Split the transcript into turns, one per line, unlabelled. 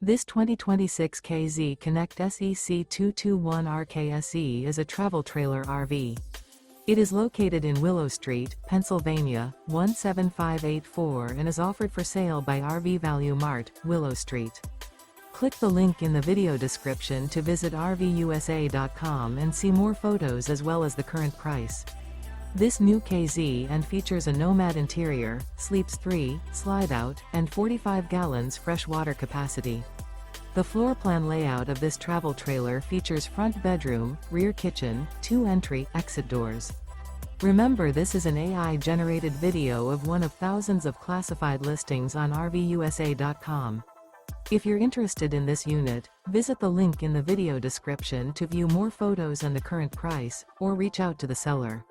This 2026 K-Z Connect SE C221RKSE is a travel trailer RV. It is located in Willow Street, Pennsylvania, 17584 and is offered for sale by RV Value Mart, Willow Street. Click the link in the video description to visit RVUSA.com and see more photos as well as the current price. This new K-Z and features a Nomad interior, sleeps 3, Slideout, and 45 gallons fresh water capacity. The floor plan layout of this travel trailer features front bedroom, rear kitchen, 2 entry/exit doors. Remember, this is an AI-generated video of one of thousands of classified listings on RVUSA.com. If you're interested in this unit, visit the link in the video description to view more photos and the current price, or reach out to the seller.